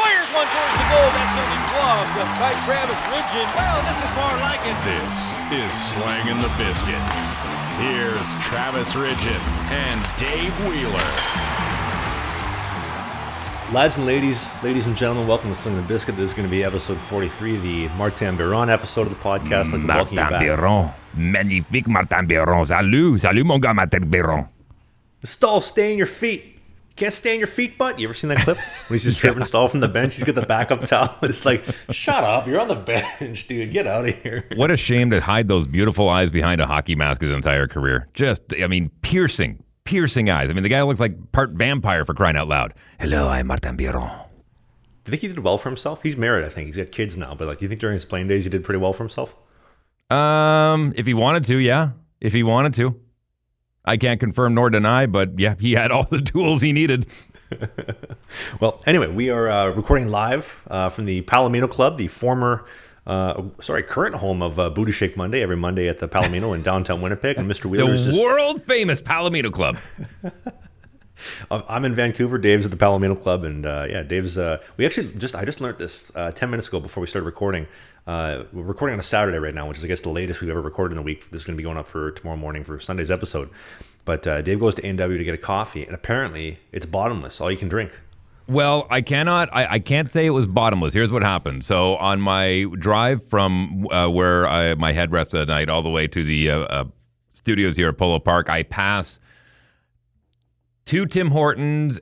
fires one towards the goal. That's going to be gloved by Travis Ridgen. Well, this is more like it. This is Slangin The Bizkit. Here's Travis Ridgen and Dave Wheeler. Lads and ladies and gentlemen, welcome to Slangin The Bizkit. This is going to be episode 43, the Martin Biron episode of the podcast. Like Martin Biron. Magnifique Martin Biron. Salut mon gars Martin Biron. Staal, stay in your feet. Can't stay in your feet, butt. You ever seen that clip? When he's just chirping Staal from the bench, he's got the backup towel. It's like, shut up, you're on the bench, dude. Get out of here. What a shame to hide those beautiful eyes behind a hockey mask his entire career. Just, piercing eyes. The guy looks like part vampire, for crying out loud. Hello, I'm Martin Biron. Do you think he did well for himself? He's married, I think. He's got kids now. But do you think during his playing days he did pretty well for himself? If he wanted to, yeah. If he wanted to. I can't confirm nor deny, but yeah, he had all the tools he needed. Well, anyway, we are recording live from the Palomino Club, the current home of Booty Shake Monday, every Monday at the Palomino in downtown Winnipeg. And Mr. Wheeler is just world-famous Palomino Club. I'm in Vancouver. Dave's at the Palomino Club, and Dave's. I just learned this 10 minutes ago before we started recording. We're recording on a Saturday right now, which is I guess the latest we've ever recorded in a week. This is going to be going up for tomorrow morning for Sunday's episode. But Dave goes to A&W to get a coffee, and apparently it's bottomless, all you can drink. Well, I can't say it was bottomless. Here's what happened. So on my drive from where my head rests at night all the way to the studios here at Polo Park, I pass 2 Tim Hortons,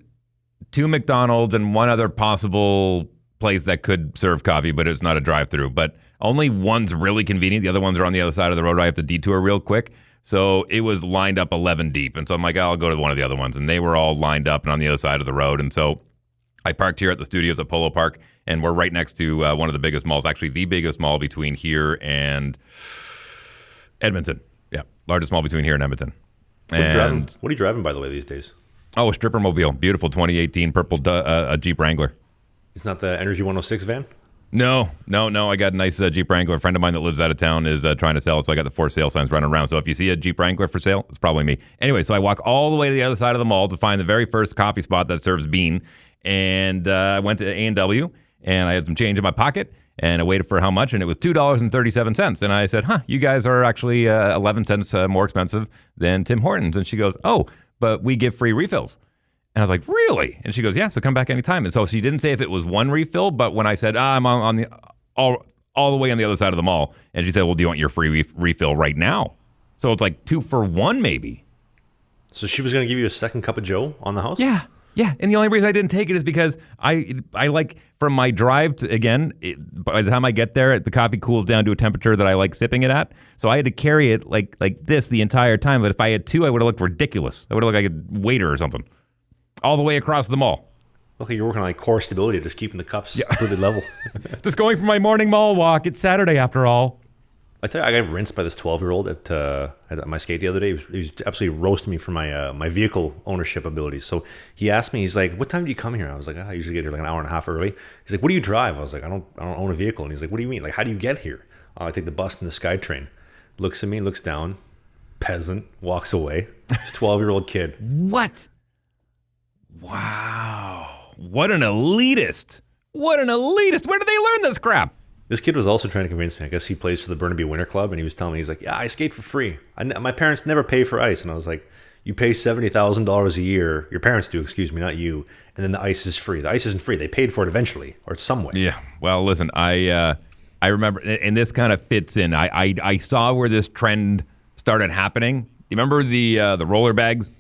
2 McDonald's, and one other possible place that could serve coffee, but it's not a drive-through. But only one's really convenient. The other ones are on the other side of the road. I have to detour real quick. So it was lined up 11 deep. And so I'm like, I'll go to one of the other ones. And they were all lined up and on the other side of the road. And so I parked here at the studios at Polo Park, and we're right next to one of the biggest malls, actually the biggest mall between here and Edmonton. Yeah, largest mall between here and Edmonton. What are you driving, by the way, these days? Oh, a stripper mobile. Beautiful 2018 purple Jeep Wrangler. It's not the Energy 106 van? No. I got a nice Jeep Wrangler. A friend of mine that lives out of town is trying to sell it, so I got the for sale signs running around. So if you see a Jeep Wrangler for sale, it's probably me. Anyway, so I walk all the way to the other side of the mall to find the very first coffee spot that serves bean. And I went to A&W, and I had some change in my pocket, and I waited for how much, and it was $2.37. And I said, you guys are actually 11 cents more expensive than Tim Hortons. And she goes, oh, but we give free refills. And I was like, really? And she goes, yeah, so come back anytime. And so she didn't say if it was one refill, but when I said, I'm on the all the way on the other side of the mall, and she said, well, do you want your free refill right now? So it's like 2 for 1 maybe. So she was going to give you a second cup of Joe on the house? Yeah. And the only reason I didn't take it is because I like, from my drive to, by the time I get there, the coffee cools down to a temperature that I like sipping it at. So I had to carry it like this the entire time. But if I had 2, I would have looked ridiculous. I would have looked like a waiter or something. All the way across the mall. Look like you're working on like core stability, just keeping the cups completely level. Just going for my morning mall walk. It's Saturday after all. I tell you, I got rinsed by this 12-year-old at my skate the other day. He was absolutely roasting me for my vehicle ownership abilities. So he asked me, he's like, what time do you come here? I was like, I usually get here like an hour and a half early. He's like, what do you drive? I was like, I don't own a vehicle. And he's like, what do you mean? Like, how do you get here? I take the bus and the SkyTrain. Looks at me, looks down, peasant, walks away. This 12-year-old kid. What? Wow. What an elitist. Where did they learn this crap? This kid was also trying to convince me. I guess he plays for the Burnaby Winter Club, and he was telling me, he's like, yeah, I skate for free. My parents never pay for ice. And I was like, you pay $70,000 a year. Your parents do, excuse me, not you. And then the ice is free. The ice isn't free. They paid for it eventually, or some way. Yeah. Well, listen, I remember, and this kind of fits in. I saw where this trend started happening. You remember the roller bags?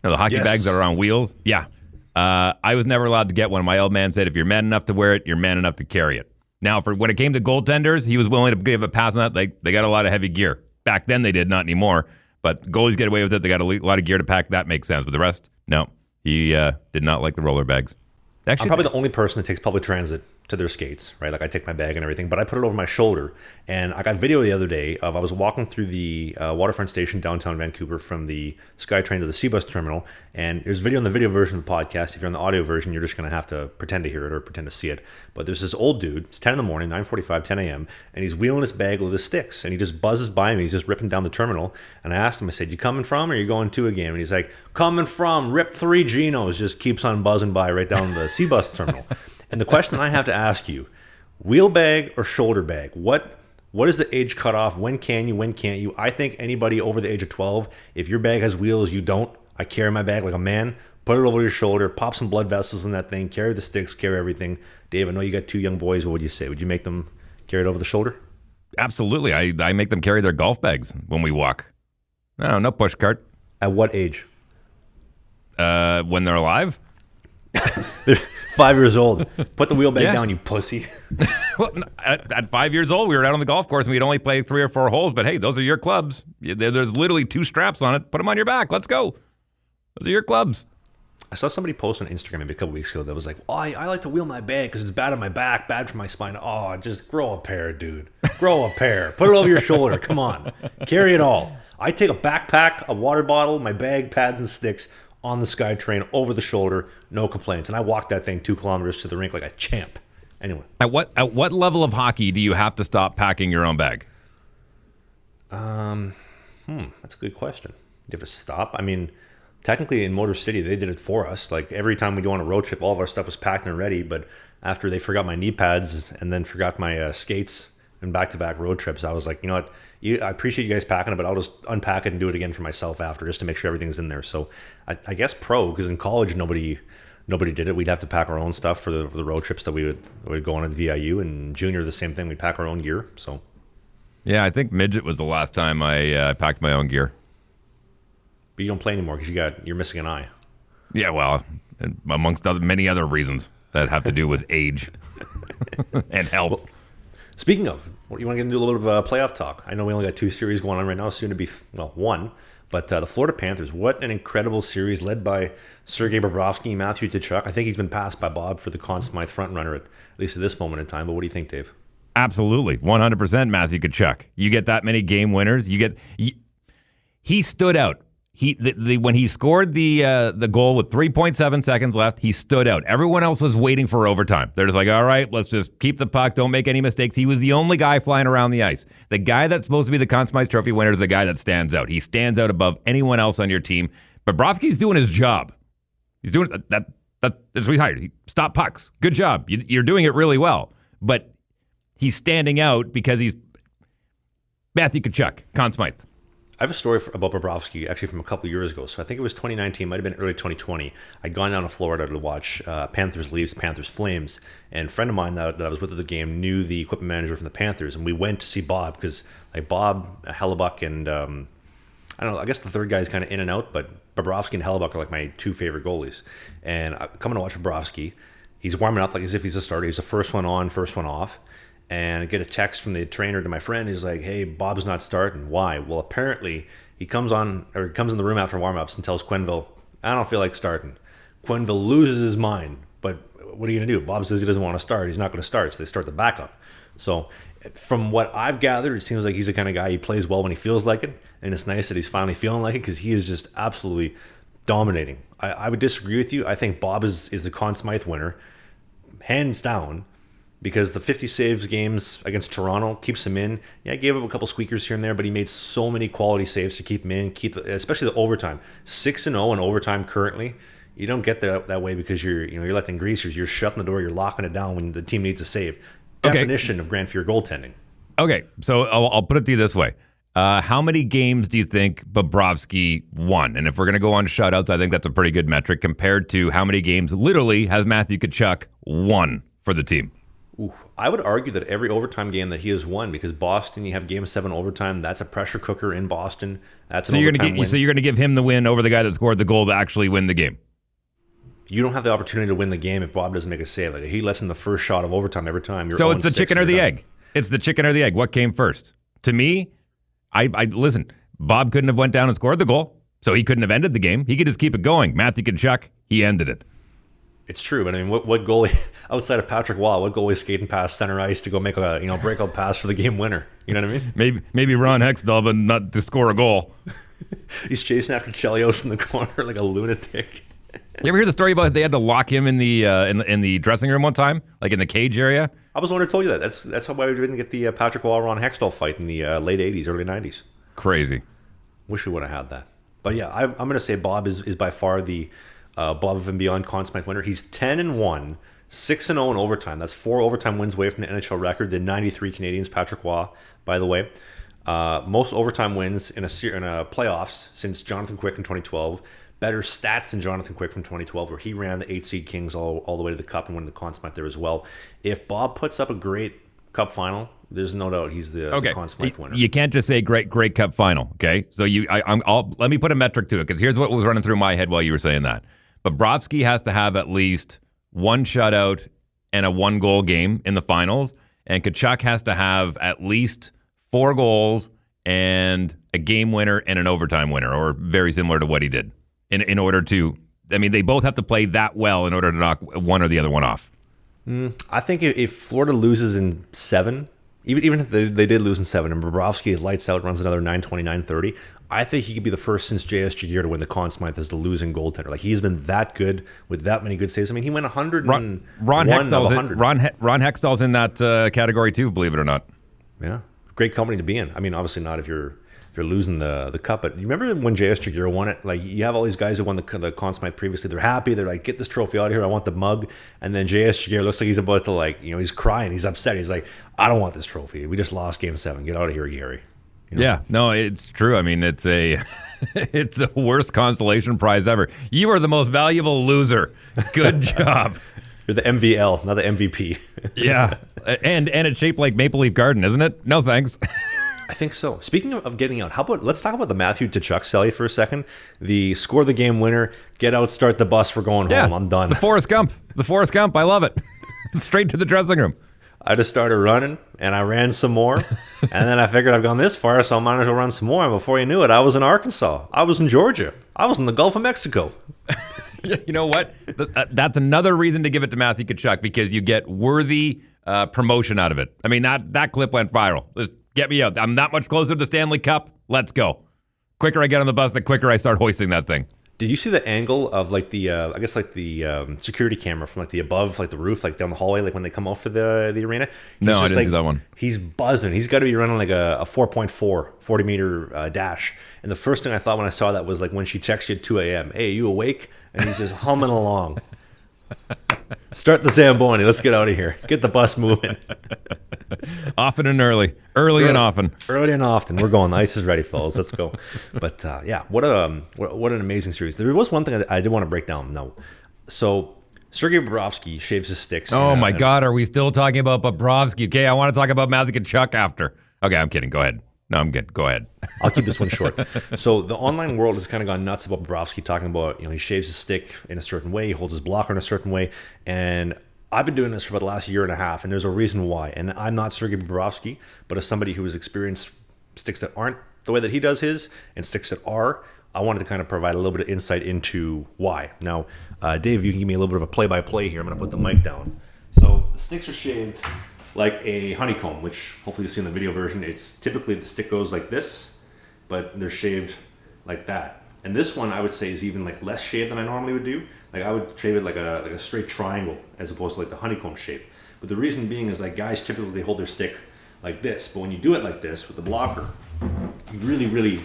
The hockey bags that are on wheels? Yeah. I was never allowed to get one. My old man said, if you're man enough to wear it, you're man enough to carry it. Now, for when it came to goaltenders, he was willing to give a pass on that. They got a lot of heavy gear. Back then they did, not anymore. But goalies get away with it. They got a lot of gear to pack. That makes sense. But the rest, no. He did not like the roller bags. Actually, I'm probably the only person that takes public transit to their skates, right? Like I take my bag and everything, but I put it over my shoulder. And I got video the other day of I was walking through the waterfront station downtown Vancouver from the SkyTrain to the Seabus terminal. And there's video in the video version of the podcast. If you're on the audio version, you're just going to have to pretend to hear it or pretend to see it. But there's this old dude. It's 10 in the morning, 9:45, 10 a.m. And he's wheeling his bag with his sticks. And he just buzzes by me. He's just ripping down the terminal. And I asked him, I said, you coming from or are you going to again? And he's like, coming from. Rip 3 Genos. Just keeps on buzzing by right down the Seabus terminal. And the question I have to ask you, wheel bag or shoulder bag? What is the age cutoff? When can you, when can't you? I think anybody over the age of 12, if your bag has wheels, you don't. I carry my bag like a man. Put it over your shoulder, pop some blood vessels in that thing, carry the sticks, carry everything. Dave, I know you got 2 young boys. What would you say? Would you make them carry it over the shoulder? Absolutely. I make them carry their golf bags when we walk. No push cart. At what age? When they're alive. They're 5 years old. Put the wheel bag down, you pussy. Well, at 5 years old, we were out on the golf course and we'd only play 3 or 4 holes. But hey, those are your clubs. There's literally 2 straps on it. Put them on your back. Let's go. Those are your clubs. I saw somebody post on Instagram maybe a couple weeks ago that was like, "Oh, I like to wheel my bag because it's bad on my back, bad for my spine." Oh, just grow a pair, dude. Grow a pair. Put it over your shoulder. Come on. Carry it all. I take a backpack, a water bottle, my bag, pads, and sticks on the SkyTrain over the shoulder. No complaints. And I walked that thing 2 kilometers to the rink like a champ. Anyway. At what level of hockey do you have to stop packing your own bag? That's a good question. You have to stop? I mean, technically in Motor City, they did it for us. Like every time we go on a road trip, all of our stuff was packed and ready. But after they forgot my knee pads and then forgot my skates and back-to-back road trips, I was like, you know what? I appreciate you guys packing it, but I'll just unpack it and do it again for myself after just to make sure everything's in there. So I guess pro, because in college, nobody did it. We'd have to pack our own stuff for the road trips that we would go on at VIU. And junior, the same thing. We'd pack our own gear. So yeah, I think midget was the last time I packed my own gear. But you don't play anymore because you're missing an eye. Yeah, well, amongst many other reasons that have to do with age and health. Well, speaking of, you want to get into a little bit of playoff talk? I know we only got 2 series going on right now, soon to be, 1. But the Florida Panthers, what an incredible series led by Sergei Bobrovsky and Matthew Tkachuk. I think he's been passed by Bob for the Conn Smythe front runner, at least at this moment in time. But what do you think, Dave? Absolutely. 100% Matthew Tkachuk. You get that many game winners. He stood out. When he scored the goal with 3.7 seconds left, he stood out. Everyone else was waiting for overtime. They're just like, all right, let's just keep the puck. Don't make any mistakes. He was the only guy flying around the ice. The guy that's supposed to be the Conn Smythe Trophy winner is the guy that stands out. He stands out above anyone else on your team. But Bobrovsky's doing his job. He's doing that. That's what he's hired. Stop pucks. Good job. You're doing it really well. But he's standing out because he's Matthew Tkachuk, Conn Smythe. I have a story about Bobrovsky actually from a couple of years ago. So I think it was 2019, might have been early 2020. I'd gone down to Florida to watch Panthers Leafs, Panthers Flames. And a friend of mine that I was with at the game knew the equipment manager from the Panthers. And we went to see Bob because like Bob, Hellebuck, and I don't know, I guess the third guy is kind of in and out. But Bobrovsky and Hellebuck are like my 2 favorite goalies. And I'm coming to watch Bobrovsky. He's warming up like as if he's a starter. He's the first one on, first one off. And I get a text from the trainer to my friend. He's like, "Hey, Bob's not starting. Why?" Well, apparently he comes in the room after warm-ups and tells Quenneville, "I don't feel like starting." Quenneville loses his mind. But what are you going to do? Bob says he doesn't want to start. He's not going to start. So they start the backup. So from what I've gathered, it seems like he's the kind of guy, he plays well when he feels like it. And it's nice that he's finally feeling like it because he is just absolutely dominating. I would disagree with you. I think Bob is the Conn Smythe winner, hands down. Because the 50 saves games against Toronto keeps him in. Yeah, I gave up a couple squeakers here and there, but he made so many quality saves to keep him in, especially the overtime. 6-0 in overtime currently. You don't get that way because you're letting greasers. You're shutting the door. You're locking it down when the team needs a save. Definition of Grand Fear goaltending. Okay, so I'll put it to you this way. How many games do you think Bobrovsky won? And if we're going to go on shutouts, I think that's a pretty good metric compared to how many games literally has Matthew Tkachuk won for the team. Ooh, I would argue that every overtime game that he has won, because Boston, you have Game 7 overtime. That's a pressure cooker in Boston. That's an overtime win. So you're going to give him the win over the guy that scored the goal to actually win the game? You don't have the opportunity to win the game if Bob doesn't make a save. Like, he lets in the first shot of overtime every time. So it's the chicken or the egg. It's the chicken or the egg. What came first? To me, I listen, Bob couldn't have went down and scored the goal, so he couldn't have ended the game. He could just keep it going. Matthew Tkachuk, he ended it. It's true, but I mean, what goalie outside of Patrick Waugh, what goalie is skating past center ice to go make a breakout pass for the game winner? You know what I mean? Maybe Ron Hextall, but not to score a goal. He's chasing after Chelios in the corner like a lunatic. You ever hear the story about they had to lock him in the dressing room one time, like in the cage area? I was the one who told you that. That's why we didn't get the Patrick Waugh Ron Hextall fight in the late '80s, early '90s. Crazy. Wish we would have had that. But yeah, I'm going to say Bob is by far the above and beyond Conn Smythe winner. He's 10-1 6-0 in overtime. That's 4 overtime wins away from the NHL record. The 93 Canadians, Patrick Waugh, by the way. Most overtime wins in a playoffs since Jonathan Quick in 2012. Better stats than Jonathan Quick from 2012, where he ran the 8-seed Kings all the way to the Cup and won the Conn Smythe there as well. If Bob puts up a great Cup final, there's no doubt he's the Conn Smythe winner. You can't just say great Cup final, okay? So let me put a metric to it, because here's what was running through my head while you were saying that. Bobrovsky has to have at least one shutout and a 1-goal game in the finals, and Tkachuk has to have at least 4 goals and a game winner and an overtime winner, or very similar to what he did. In order to, I mean, they both have to play that well in order to knock one or the other one off. I think if Florida loses in 7, even if they did lose in 7, and Bobrovsky is lights out, runs another 920, 930, I think he could be the first since JS Giguere to win the Conn Smythe as the losing goaltender. Like, he's been that good with that many good saves. I mean, he went 101 Ron of 100. Ron Hextall's in that category too, believe it or not. Yeah, great company to be in. I mean, obviously not if you're losing the Cup, but you remember when JS Giguere won it? Like, you have all these guys who won the Conn Smythe previously. They're happy. They're like, get this trophy out of here. I want the mug. And then JS Giguere looks like he's about to, like, he's crying. He's upset. He's like, I don't want this trophy. We just lost Game 7. Get out of here, Gary. Yeah, no, it's true. I mean, it's it's the worst consolation prize ever. You are the most valuable loser. Good job. You're the MVL, not the MVP. Yeah, and it's shaped like Maple Leaf Garden, isn't it? No thanks. I think so. Speaking of getting out, let's talk about the Matthew Tkachuk Celly for a second. The score the game winner, get out, start the bus, we're going home. I'm done. The Forrest Gump. I love it. Straight to the dressing room. I just started running, and I ran some more, and then I figured I've gone this far, so I might as well run some more. And before you knew it, I was in Arkansas. I was in Georgia. I was in the Gulf of Mexico. You know what? That's another reason to give it to Matthew Tkachuk, because you get worthy promotion out of it. I mean, that clip went viral. Just get me out. I'm that much closer to the Stanley Cup. Let's go. Quicker I get on the bus, the quicker I start hoisting that thing. Did you see the angle of like the security camera from like the above, like the roof, like down the hallway, like when they come out for the arena? No, I didn't see that one. He's buzzing. He's got to be running like a 4.4 40-meter dash. And the first thing I thought when I saw that was like when she texted you at 2 a.m. Hey, you awake? And he's just humming along. Start the Zamboni. Let's get out of here. Get the bus moving. Often and early. Early and often. Early and often. We're going. The ice is ready, fellas. Let's go. But yeah, what an amazing series. There was one thing I did want to break down. No, so Sergei Bobrovsky shaves his sticks. Oh my God, are we still talking about Bobrovsky? Okay, I want to talk about Matthew Tkachuk after. Okay, I'm kidding. Go ahead. No, I'm good. Go ahead. I'll keep this one short. So the online world has kind of gone nuts about Bobrovsky, talking about, he shaves his stick in a certain way, he holds his blocker in a certain way, and I've been doing this for about the last year and a half, and there's a reason why. And I'm not Sergei Bobrovsky, but as somebody who has experienced sticks that aren't the way that he does his, and sticks that are, I wanted to kind of provide a little bit of insight into why. Now, Dave, you can give me a little bit of a play-by-play here. I'm going to put the mic down. So the sticks are shaved like a honeycomb, which hopefully you'll see in the video version. It's typically the stick goes like this, but they're shaved like that. And this one I would say is even like less shaved than I normally would do. Like I would shave it like a straight triangle as opposed to like the honeycomb shape. But the reason being is like guys typically hold their stick like this, but when you do it like this with the blocker, you really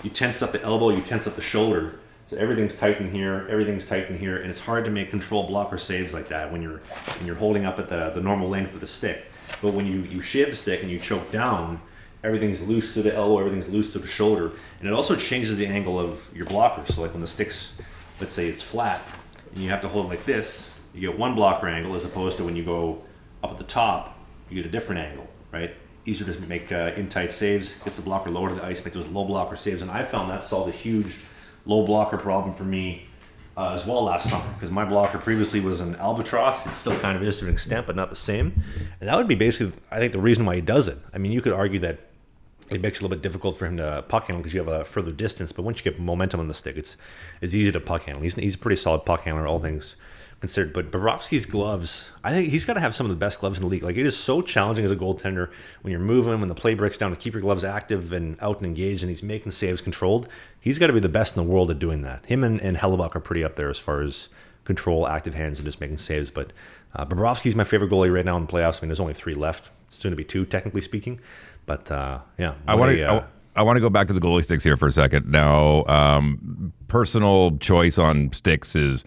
you tense up the elbow, you tense up the shoulder. So everything's tight in here, and it's hard to make control blocker saves like that when you're holding up at the normal length of the stick. But when you shave the stick and you choke down, everything's loose to the elbow, everything's loose to the shoulder, and it also changes the angle of your blocker. So like when the stick's, let's say it's flat, and you have to hold it like this, you get one blocker angle, as opposed to when you go up at the top, you get a different angle, right? Easier to make in tight saves, gets the blocker lower to the ice, make those low blocker saves, and I found that solved a huge low blocker problem for me as well last summer, because my blocker previously was an albatross. It still kind of is to an extent, but not the same. And that would be basically, I think, the reason why he does it. I mean, you could argue that it makes it a little bit difficult for him to puck handle because you have a further distance, but once you get momentum on the stick, it's easy to puck handle. He's a pretty solid puck handler, all things considered. But Bobrovsky's gloves, I think he's got to have some of the best gloves in the league. Like, it is so challenging as a goaltender when you're moving, when the play breaks down, to keep your gloves active and out and engaged, and he's making saves controlled. He's got to be the best in the world at doing that. Him and Hellebuck are pretty up there as far as control, active hands, and just making saves. But Bobrovsky's my favorite goalie right now in the playoffs. I mean, there's only 3 left. It's soon to be 2, technically speaking. But yeah, I want to go back to the goalie sticks here for a second. Now, personal choice on sticks is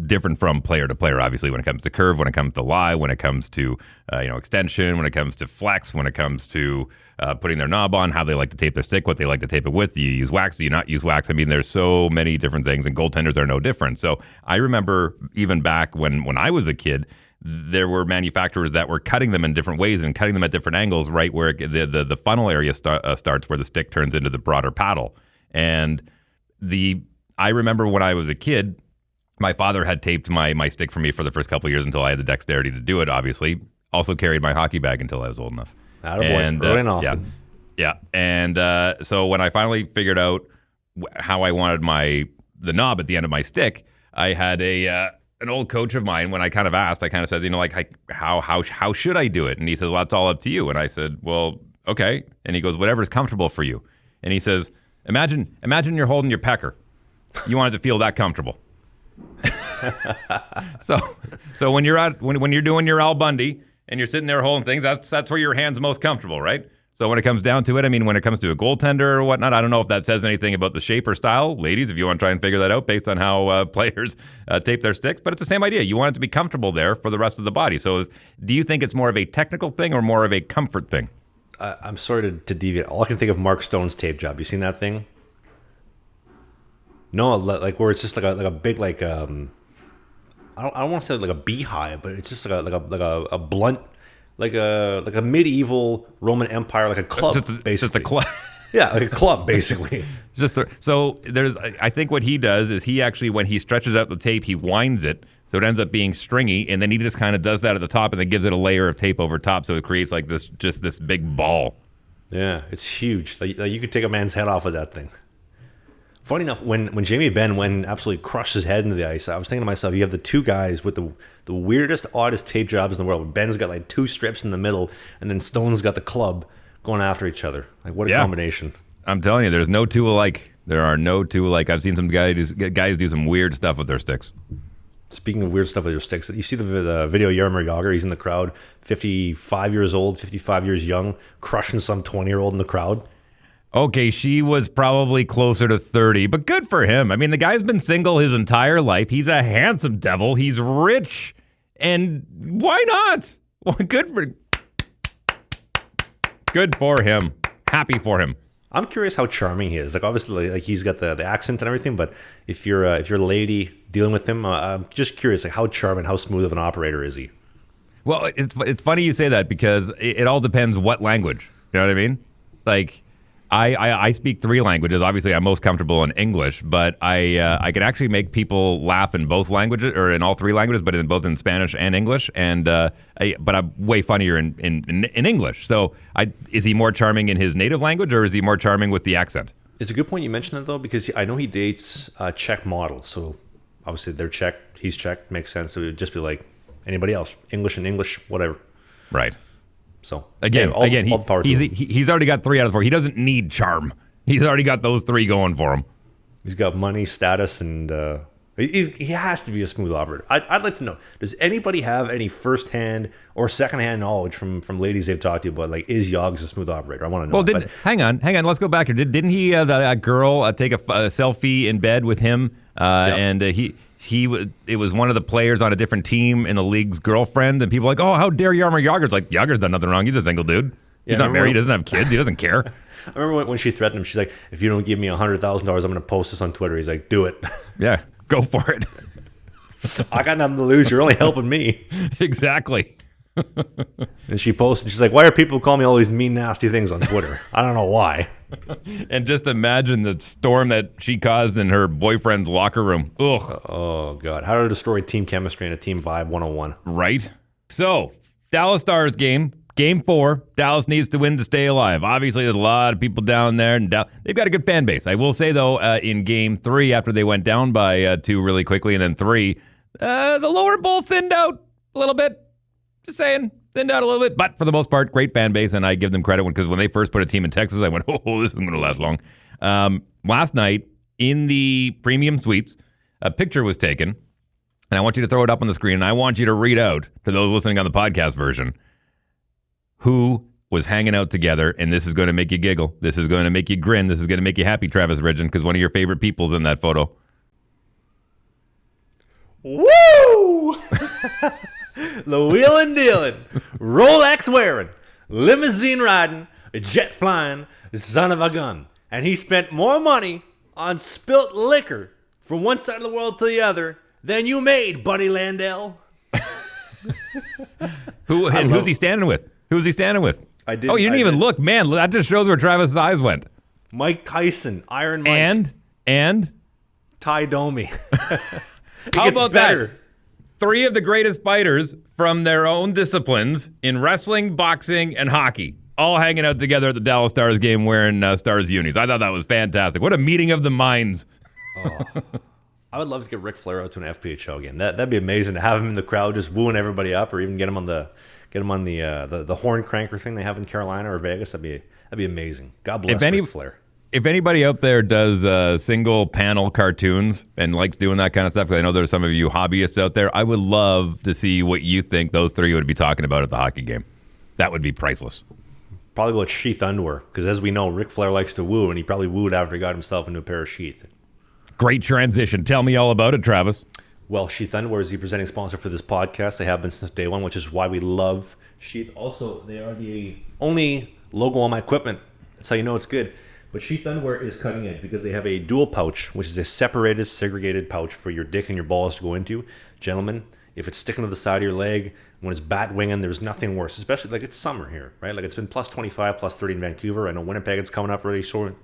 different from player to player, obviously, when it comes to curve, when it comes to lie, when it comes to extension, when it comes to flex, when it comes to putting their knob on, how they like to tape their stick, what they like to tape it with. Do you use wax? Do you not use wax? I mean, there's so many different things, and goaltenders are no different. So I remember even back when I was a kid, there were manufacturers that were cutting them in different ways and cutting them at different angles, right where the funnel area starts, where the stick turns into the broader paddle. And I remember when I was a kid, my father had taped my stick for me for the first couple of years until I had the dexterity to do it, obviously. Also carried my hockey bag until I was old enough. And often. Yeah. And so when I finally figured out how I wanted the knob at the end of my stick, I had an old coach of mine. When I kind of asked, I kind of said, how should I do it? And he says, well, that's all up to you. And I said, well, okay. And he goes, whatever's comfortable for you. And he says, imagine you're holding your pecker. You want it to feel that comfortable. So when you're doing your Al Bundy and you're sitting there holding things, that's where your hand's most comfortable, right? So when it comes down to it, I mean, when it comes to a goaltender or whatnot, I don't know if that says anything about the shape or style. Ladies, if you want to try and figure that out based on how players tape their sticks, but it's the same idea. You want it to be comfortable there for the rest of the body. So do you think it's more of a technical thing or more of a comfort thing? I'm sorry to deviate. All I can think of Mark Stone's tape job. You seen that thing? No, like where it's just like a big I don't want to say like a beehive, but it's just like a blunt, like a medieval Roman Empire, like a club, basically. Just a club. Yeah, like a club, basically. I think what he does is he actually, when he stretches out the tape, he winds it, so it ends up being stringy, and then he just kind of does that at the top, and then gives it a layer of tape over top, so it creates like this big ball. Yeah, it's huge. Like you could take a man's head off with that thing. Funny enough, when Jamie Benn went and absolutely crushed his head into the ice, I was thinking to myself, you have the two guys with the weirdest, oddest tape jobs in the world. Ben's got like two strips in the middle, and then Stone's got the club going after each other. Like, what a combination. I'm telling you, there's no two alike. There are no two alike. I've seen some guys do some weird stuff with their sticks. Speaking of weird stuff with your sticks, you see the video of Jaromir Jagr. He's in the crowd, 55 years old, 55 years young, crushing some 20-year-old in the crowd. Okay, she was probably closer to 30, but good for him. I mean, the guy's been single his entire life. He's a handsome devil. He's rich. And why not? Well, good for him. Happy for him. I'm curious how charming he is. Like, obviously, like he's got the accent and everything, but if you're a lady dealing with him, I'm just curious, like how charming, how smooth of an operator is he? Well, it's funny you say that because it all depends what language. You know what I mean? Like, I speak 3 languages. Obviously, I'm most comfortable in English, but I can actually make people laugh in both languages, or in all 3 languages, but in both in Spanish and English. And but I'm way funnier in English. So is he more charming in his native language, or is he more charming with the accent? It's a good point you mentioned that, though, because I know he dates Czech models. So obviously they're Czech, he's Czech, makes sense. So it would just be like anybody else, English and English, whatever. Right. So again, he's already got 3 out of 4. He doesn't need charm. He's already got those 3 going for him. He's got money, status, and he has to be a smooth operator. I'd like to know, does anybody have any firsthand or secondhand knowledge from ladies they've talked to about, like, is Yogs a smooth operator? I want to know. Well, hang on. Let's go back here. Didn't he that girl take a selfie in bed with him? Yep. And it was one of the players on a different team in the league's girlfriend, and people were like, oh, how dare Jaromir Jagr? It's like, Jagr's done nothing wrong. He's a single dude. He's not married. He doesn't have kids. He doesn't care. I remember when she threatened him, she's like, if you don't give me $100,000, I'm going to post this on Twitter. He's like, do it. Yeah, go for it. I got nothing to lose. You're only helping me. Exactly. And she posted, she's like, why are people calling me all these mean, nasty things on Twitter? I don't know why. And just imagine the storm that she caused in her boyfriend's locker room. Ugh. Oh, God. How to destroy team chemistry and a team vibe 101. Right? So, Dallas Stars game 4. Dallas needs to win to stay alive. Obviously, there's a lot of people down there, and they've got a good fan base. I will say, though, in game 3, after they went down by 2 really quickly, and then 3, the lower bowl thinned out a little bit. Just saying, thinned out a little bit, but for the most part, great fan base, and I give them credit because when they first put a team in Texas, I went, oh, this isn't going to last long. Last night, in the premium suites, a picture was taken, and I want you to throw it up on the screen, and I want you to read out to those listening on the podcast version who was hanging out together, and this is going to make you giggle. This is going to make you grin. This is going to make you happy, Travis Ridgen, because one of your favorite people's in that photo. Woo! The wheelin' dealin', Rolex wearing, limousine riding, jet flying, son of a gun. And he spent more money on spilt liquor from one side of the world to the other than you made, Buddy Landell. Who's he standing with? Who's he standing with? I did. Oh, you didn't even look. Man, that just shows where Travis's eyes went. Mike Tyson, Iron Mike. And? Ty Domi. How about that? 3 of the greatest fighters from their own disciplines in wrestling, boxing, and hockey, all hanging out together at the Dallas Stars game wearing Stars unis. I thought that was fantastic. What a meeting of the minds. I would love to get Ric Flair out to an FPHL game. That'd be amazing to have him in the crowd just wooing everybody up, or even get him on the horn cranker thing they have in Carolina or Vegas. That'd be amazing. God bless Ric Flair. If anybody out there does single panel cartoons and likes doing that kind of stuff, because I know there's some of you hobbyists out there, I would love to see what you think those 3 would be talking about at the hockey game. That would be priceless. Probably about Sheath Underwear, because as we know, Ric Flair likes to woo, and he probably wooed after he got himself a new pair of Sheath. Great transition. Tell me all about it, Travis. Well, Sheath Underwear is the presenting sponsor for this podcast. They have been since day one, which is why we love Sheath. Also, they are the only logo on my equipment. That's how you know it's good. But Sheath Underwear is cutting edge because they have a dual pouch, which is a separated, segregated pouch for your dick and your balls to go into. Gentlemen, if it's sticking to the side of your leg, when it's bat winging, there's nothing worse. Especially like it's summer here, right? Like it's been plus 25, plus 30 in Vancouver. I know Winnipeg is coming up really soon.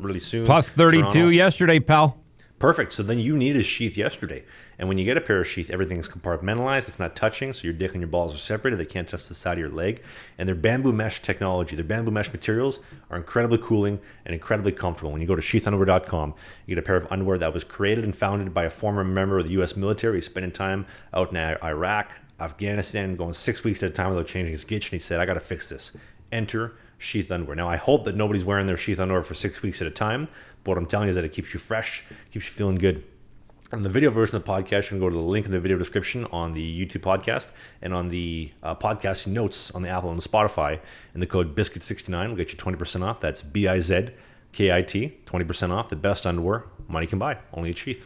Plus 32 Toronto. Yesterday, pal. Perfect. So then you needed Sheath yesterday. And when you get a pair of Sheath, everything's compartmentalized. It's not touching, so your dick and your balls are separated. They can't touch the side of your leg. And their bamboo mesh technology, their bamboo mesh materials are incredibly cooling and incredibly comfortable. When you go to sheathunderwear.com, you get a pair of underwear that was created and founded by a former member of the U.S. military. He's spending time out in Iraq, Afghanistan, going 6 weeks at a time without changing his gitch. And he said, I got to fix this. Enter Sheath Underwear. Now, I hope that nobody's wearing their Sheath Underwear for 6 weeks at a time. But what I'm telling you is that it keeps you fresh, keeps you feeling good. On the video version of the podcast, you can go to the link in the video description on the YouTube podcast and on the podcasting notes on the Apple and the Spotify. And the code BISKIT69 will get you 20% off. That's BIZKIT, 20% off. The best underwear money can buy. Only at Sheath.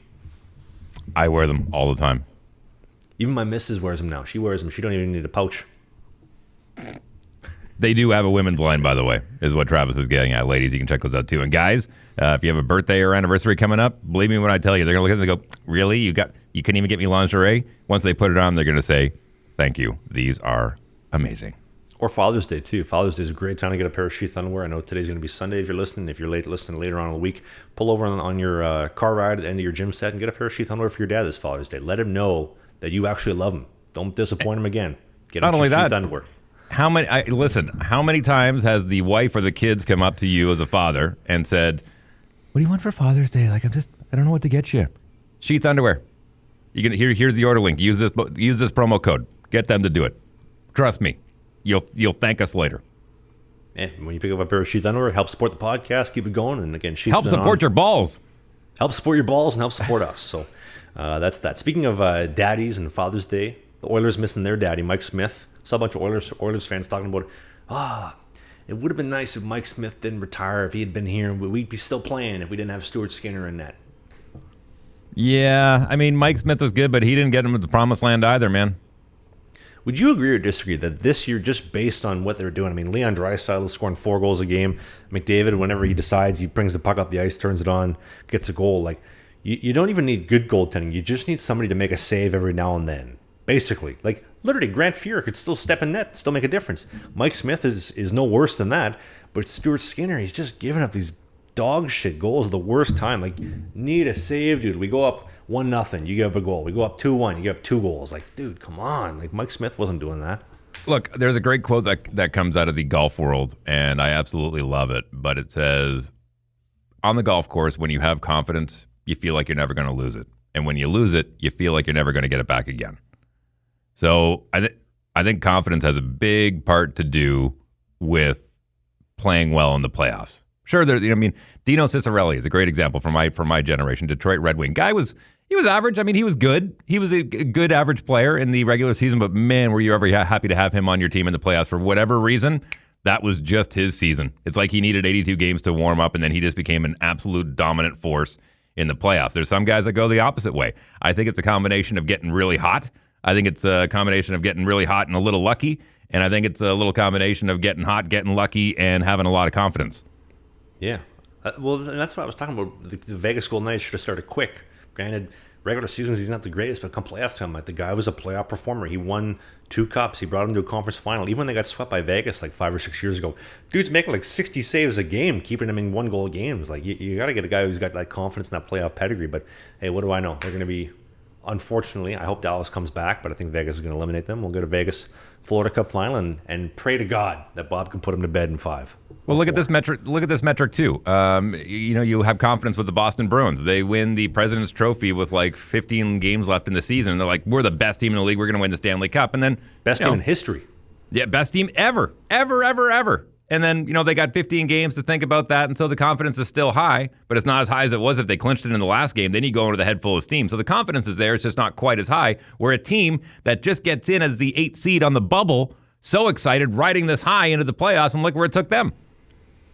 I wear them all the time. Even my missus wears them now. She wears them. She don't even need a pouch. They do have a women's line, by the way, is what Travis is getting at. Ladies, you can check those out too. And guys, if you have a birthday or anniversary coming up, believe me when I tell you, they're going to look at it and go, really? You couldn't even get me lingerie? Once they put it on, they're going to say, thank you. These are amazing. Or Father's Day, too. Father's Day is a great time to get a pair of Sheath Underwear. I know today's going to be Sunday if you're listening. If you're listening later on in the week, pull over on your car ride at the end of your gym set and get a pair of Sheath Underwear for your dad this Father's Day. Let him know that you actually love him. Don't disappoint him again. Get him Sheath Underwear. How many times has the wife or the kids come up to you as a father and said, what do you want for Father's Day? Like, I don't know what to get you. Sheath Underwear. You can here's the order link. Use this promo code. Get them to do it. Trust me. You'll thank us later. And when you pick up a pair of Sheath Underwear, it helps support the podcast, keep it going, and again, Sheath help support your balls. Help support your balls and help support us. So that's that. Speaking of daddies and Father's Day, the Oilers missing their daddy, Mike Smythe. Saw a bunch of Oilers fans talking about, it would have been nice if Mike Smythe didn't retire, if he had been here, we'd be still playing if we didn't have Stuart Skinner in net. Yeah, I mean, Mike Smythe was good, but he didn't get him to the promised land either, man. Would you agree or disagree that this year, just based on what they're doing, I mean, Leon Draisaitl is scoring 4 goals a game. McDavid, whenever he decides, he brings the puck up the ice, turns it on, gets a goal. Like, you don't even need good goaltending. You just need somebody to make a save every now and then. Basically, like literally, Grant Fuhr could still step in net, still make a difference. Mike Smythe is no worse than that, but Stuart Skinner, he's just giving up these dog shit goals at the worst time. Like, need a save, dude. We go up 1-0, you give up a goal. We go up 2-1, you give up 2 goals. Like, dude, come on. Like, Mike Smythe wasn't doing that. Look, there's a great quote that comes out of the golf world, and I absolutely love it. But it says, on the golf course, when you have confidence, you feel like you're never going to lose it, and when you lose it, you feel like you're never going to get it back again. So I think confidence has a big part to do with playing well in the playoffs. Sure, Dino Ciccarelli is a great example from my generation. Detroit Red Wing guy was average. I mean, he was good. He was a good average player in the regular season. But man, were you ever happy to have him on your team in the playoffs for whatever reason? That was just his season. It's like he needed 82 games to warm up, and then he just became an absolute dominant force in the playoffs. There's some guys that go the opposite way. I think it's a combination of getting really hot. I think it's a combination of getting really hot and a little lucky. And I think it's a little combination of getting hot, getting lucky, and having a lot of confidence. Yeah. Well, that's what I was talking about. The Vegas Golden Knights should have started quick. Granted, regular seasons, he's not the greatest, but come playoff time, like the guy was a playoff performer. He won 2 cups. He brought him to a conference final. Even when they got swept by Vegas like 5 or 6 years ago, dude's making like 60 saves a game, keeping them in 1-goal games. Like you got to get a guy who's got that confidence and that playoff pedigree. But hey, what do I know? They're going to be, unfortunately, I hope Dallas comes back, but I think Vegas is going to eliminate them. We'll go to Vegas Florida Cup final and pray to God that Bob can put him to bed in 5. Well, look at this metric. Look at this metric too. You have confidence with the Boston Bruins. They win the President's Trophy with like 15 games left in the season. They're like, we're the best team in the league. We're going to win the Stanley Cup, and then best team in history. Yeah, best team ever. And then they got 15 games to think about that, and so the confidence is still high, but it's not as high as it was if they clinched it in the last game. Then you go into the head full of steam. So the confidence is there. It's just not quite as high. We're a team that just gets in as the 8th seed on the bubble, so excited, riding this high into the playoffs, and look where it took them.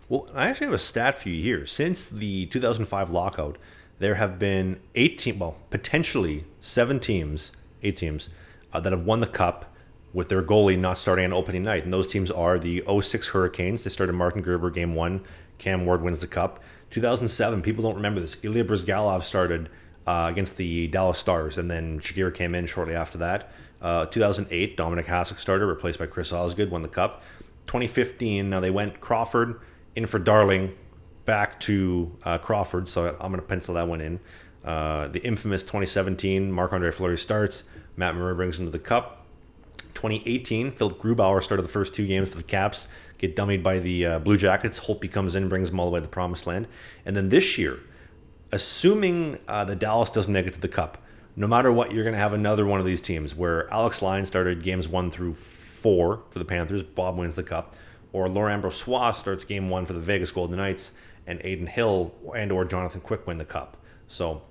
Well, I actually have a stat for you here. Since the 2005 lockout, there have been 8 potentially 8 teams that have won the Cup with their goalie not starting on opening night. And those teams are the 06 Hurricanes. They started Martin Gerber game 1. Cam Ward wins the Cup. 2007, people don't remember this. Ilya Bryzgalov started against the Dallas Stars, and then Giguere came in shortly after that. 2008, Dominic Hasek started, replaced by Chris Osgood, won the Cup. 2015, now they went Crawford in for Darling, back to Crawford, so I'm going to pencil that one in. The infamous 2017, Marc-Andre Fleury starts. Matt Murray brings him to the Cup. 2018, Philip Grubauer started the first 2 games for the Caps, get dummied by the Blue Jackets. Holtby comes in and brings them all the way to the promised land. And then this year, assuming that Dallas doesn't make it to the Cup, no matter what, you're going to have another one of these teams where Alex Lyon started games 1 through 4 for the Panthers. Bob wins the Cup. Or Laurent Brossoit starts game 1 for the Vegas Golden Knights, and Aiden Hill and or Jonathan Quick win the Cup. So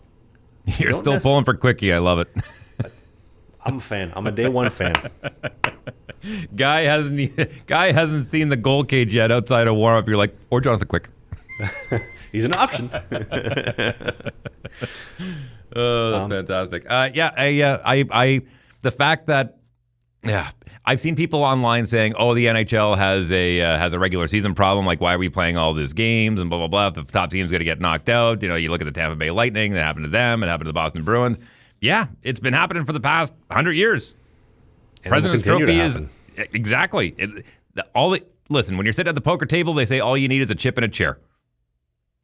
you're still pulling for Quickie. I love it. I'm a fan. I'm a day one fan. Guy hasn't seen the goal cage yet outside of warm up. You're like, or Jonathan Quick. He's an option. Oh, that's fantastic. The fact that I've seen people online saying, "Oh, the NHL has a regular season problem. Like, why are we playing all these games and blah blah blah? If the top team's going to get knocked out." You look at the Tampa Bay Lightning. That happened to them. It happened to the Boston Bruins. Yeah, it's been happening for the past 100 years. And President's Trophy is exactly listen. When you're sitting at the poker table, they say all you need is a chip and a chair.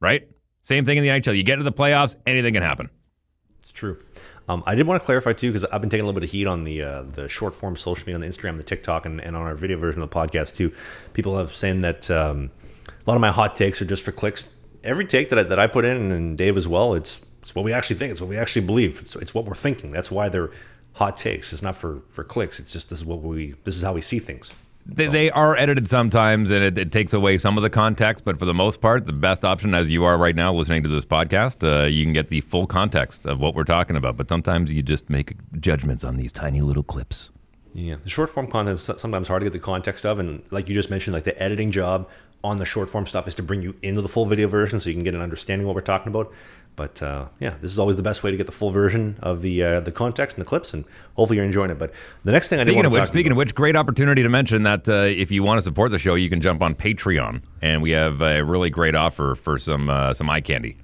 Right? Same thing in the NHL. You get to the playoffs, anything can happen. It's true. I did want to clarify too, because I've been taking a little bit of heat on the short form social media, on the Instagram, the TikTok, and on our video version of the podcast too. People have saying that a lot of my hot takes are just for clicks. Every take that I put in, and Dave as well, it's what we actually think. It's what we actually believe. It's what we're thinking. That's why they're hot takes. It's not for clicks. It's just this is how we see things. They are edited sometimes, and it takes away some of the context, but for the most part, the best option, as you are right now listening to this podcast, you can get the full context of what we're talking about, but sometimes you just make judgments on these tiny little clips. Yeah, the short form content is sometimes hard to get the context of, and like you just mentioned, like the editing job on the short form stuff is to bring you into the full video version so you can get an understanding of what we're talking about. But this is always the best way to get the full version of the context and the clips, and hopefully you're enjoying it. But the next thing Speaking of which, great opportunity to mention that if you want to support the show, you can jump on Patreon, and we have a really great offer for some eye candy.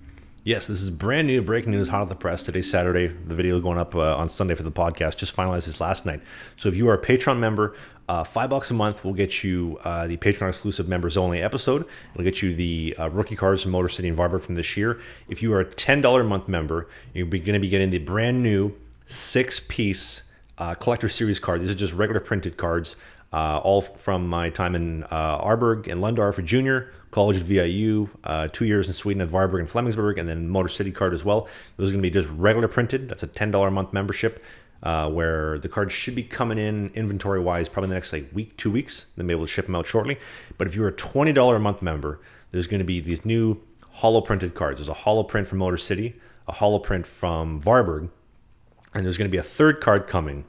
Yes, this is brand new breaking news, hot off the press. Today's Saturday. The video going up on Sunday for the podcast. Just finalized this last night. So if you are a Patreon member, $5 a month will get you the Patreon exclusive members only episode. It'll get you the rookie cards from Motor City and Varberg from this year. If you are a $10 a month member, you're going to be getting the brand new 6-piece collector series card. These are just regular printed cards, all from my time in Arberg and Lundar Junior, college at VIU, 2 years in Sweden at Varberg and Flemingsburg, and then Motor City card as well. Those are going to be just regular printed. That's a $10 a month membership, where the cards should be coming in inventory-wise probably in the next week, 2 weeks. Then be able to ship them out shortly. But if you're a $20 a month member, there's going to be these new holo printed cards. There's a holo print from Motor City, a holo print from Varberg, and there's going to be a third card coming,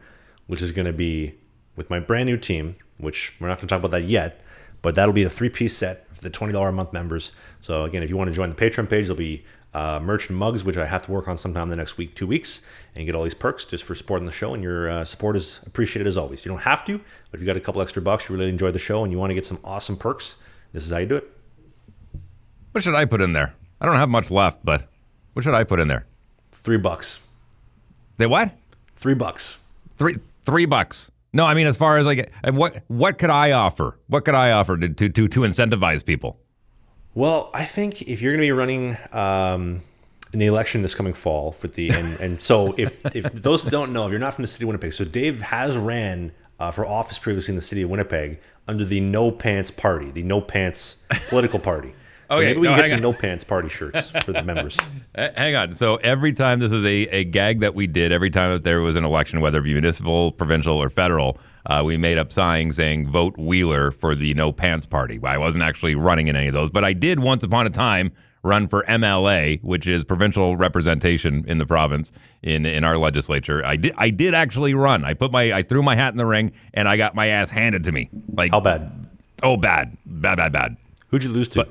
which is going to be with my brand new team, which we're not going to talk about that yet, but that'll be a 3-piece set for the $20 a month members. So again, if you want to join the Patreon page, there'll be merch and mugs, which I have to work on sometime in the next week, 2 weeks, and get all these perks just for supporting the show. And your support is appreciated as always. You don't have to, but if you got a couple extra bucks, you really enjoy the show, and you want to get some awesome perks, this is how you do it. What should I put in there? I don't have much left, but what should I put in there? $3. They what? $3. $3. No, I mean, as far as like, what could I offer? What could I offer to incentivize people? Well, I think if you're going to be running in the election this coming fall for the and so if those who don't know, if you're not from the city of Winnipeg, so Dave has ran for office previously in the city of Winnipeg under the No Pants Party, the No Pants political party. So maybe we can get some No Pants Party shirts for the members. Hang on. So every time, this is a gag that we did, every time that there was an election, whether it be municipal, provincial, or federal, we made up signs saying vote Wheeler for the No Pants Party. I wasn't actually running in any of those, but I did once upon a time run for MLA, which is provincial representation in the province in our legislature. I did actually run. I threw my hat in the ring and I got my ass handed to me. Like, how bad? Oh, bad. Who'd you lose to?